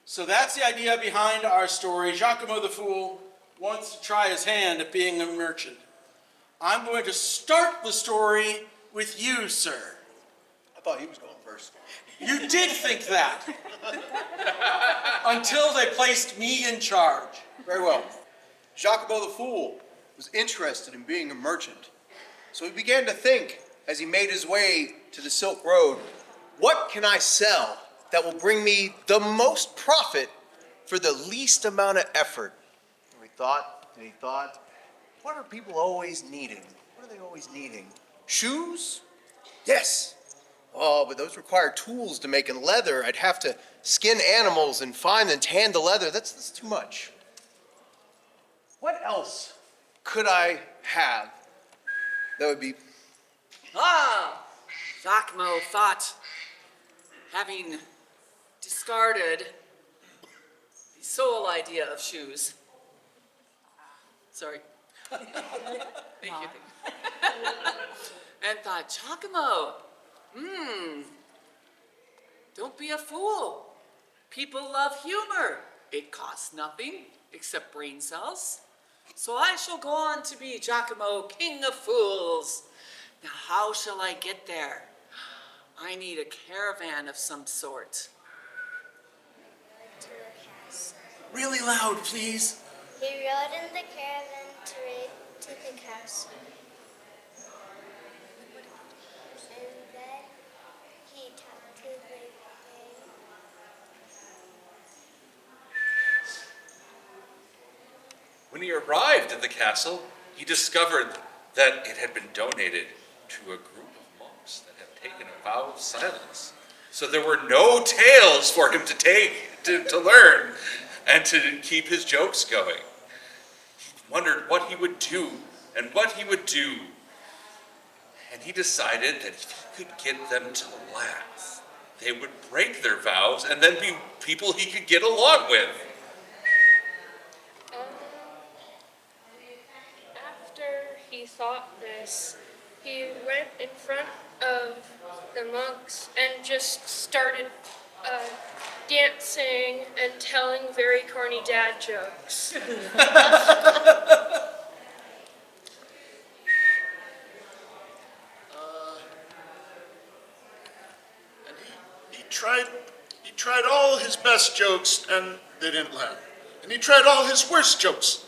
So that's the idea behind our story. Giacomo the Fool wants to try his hand at being a merchant. I'm going to start the story with you, sir. I thought he was going first. You did think that. Until they placed me in charge. Very well. Giacomo the Fool was interested in being a merchant. So he began to think, as he made his way to the Silk Road, what can I sell that will bring me the most profit for the least amount of effort? And he thought, what are people always needing? What are they always needing? Shoes? Yes. Oh, but those require tools to make, and leather. I'd have to skin animals and find and tan the leather. That's too much. What else could I have that would be... Giacomo thought, having discarded the sole idea of shoes. Sorry. Thank you. And thought, Giacomo, don't be a fool. People love humor. It costs nothing except brain cells. So I shall go on to be Giacomo, king of fools. Now how shall I get there? I need a caravan of some sort. To the castle. Really loud, please. He rode in the caravan to the castle. And then he talked to the king. When he arrived at the castle, he discovered that it had been donated to a group of monks that had taken a vow of silence. So there were no tales for him to take, to learn, and to keep his jokes going. He wondered what he would do and what he would do. And he decided that if he could get them to laugh, they would break their vows and then be people he could get along with. After he thought this, he went in front of the monks and just started dancing and telling very corny dad jokes. And he tried all his best jokes and they didn't laugh. And he tried all his worst jokes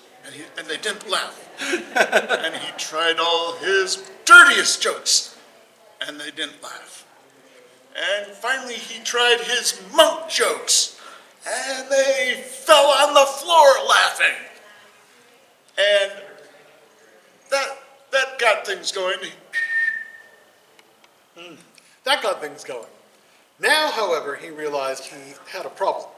and they didn't laugh. And he tried all his dirtiest jokes and they didn't laugh. And finally he tried his monk jokes and they fell on the floor laughing. And that got things going. That got things going. Now, however, he realized he had a problem.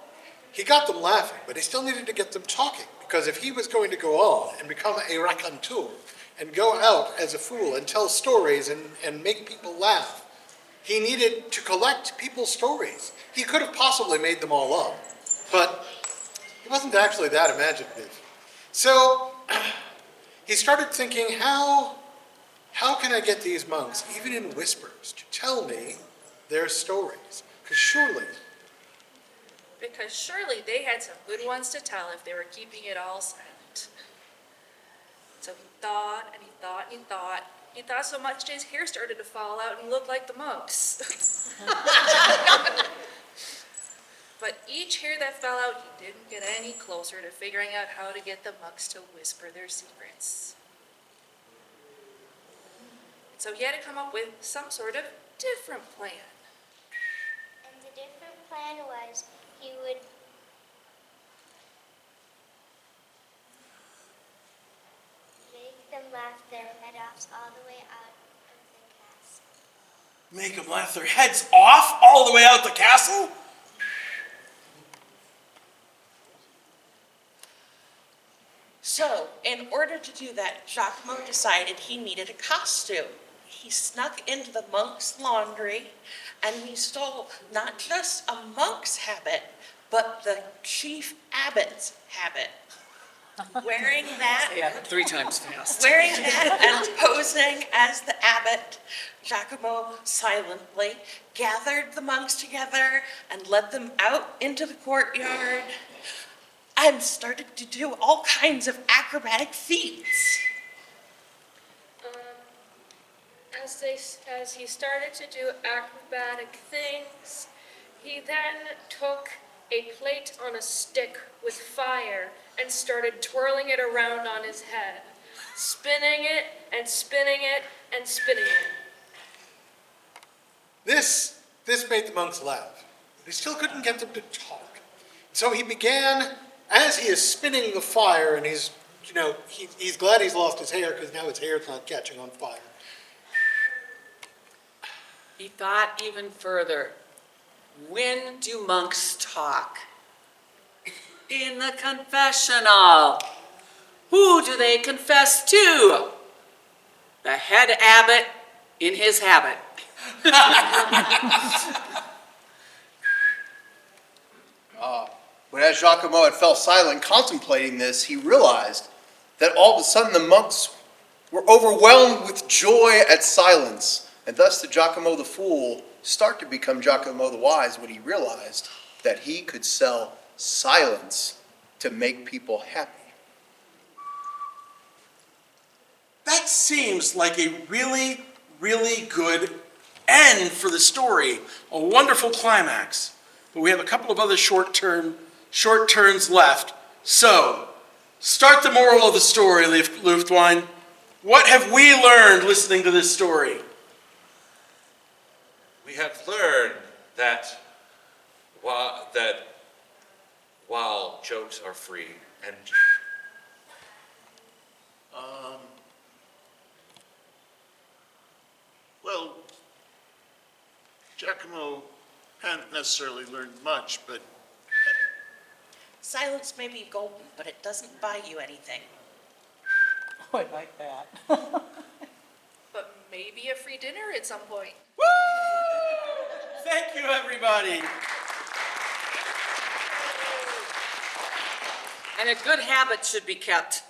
He got them laughing, but he still needed to get them talking, because if he was going to go on and become a raconteur and go out as a fool and tell stories and make people laugh, he needed to collect people's stories. He could have possibly made them all up, but he wasn't actually that imaginative. So he started thinking, how can I get these monks, even in whispers, to tell me their stories? Because surely they had some good ones to tell if they were keeping it all silent. So he thought and he thought and he thought. He thought so much his hair started to fall out and look like the monks. But each hair that fell out, he didn't get any closer to figuring out how to get the monks to whisper their secrets. So he had to come up with some sort of different plan. And the different plan was he would make them laugh their head off all the way out of the castle. Make them laugh their heads off all the way out the castle? So, in order to do that, Giacomo decided he needed a costume. He snuck into the monk's laundry and he stole not just a monk's habit, but the chief abbot's habit. Wearing that, Yeah, 3 times fast. wearing that and posing as the abbot, Giacomo silently gathered the monks together and led them out into the courtyard and started to do all kinds of acrobatic feats. As he started to do acrobatic things, he then took a plate on a stick with fire and started twirling it around on his head, spinning it and spinning it and spinning it. This made the monks laugh, but he still couldn't get them to talk. So he began, as he is spinning the fire, and he's glad he's lost his hair because now his hair's not catching on fire. He thought even further. When do monks talk? In the confessional. Who do they confess to? The head abbot in his habit. But as Giacomo had fell silent contemplating this, he realized that all of a sudden the monks were overwhelmed with joy at silence. And thus did Giacomo the Fool start to become Giacomo the Wise when he realized that he could sell silence to make people happy. That seems like a really, really good end for the story. A wonderful climax. But we have a couple of other short turns left. So, start the moral of the story, Luftwine. What have we learned listening to this story? We have learned that while jokes are free and Well, Giacomo hadn't necessarily learned much, but Silence may be golden, but it doesn't buy you anything. Oh, I like that. But maybe a free dinner at some point. Thank you, everybody. And a good habit should be kept.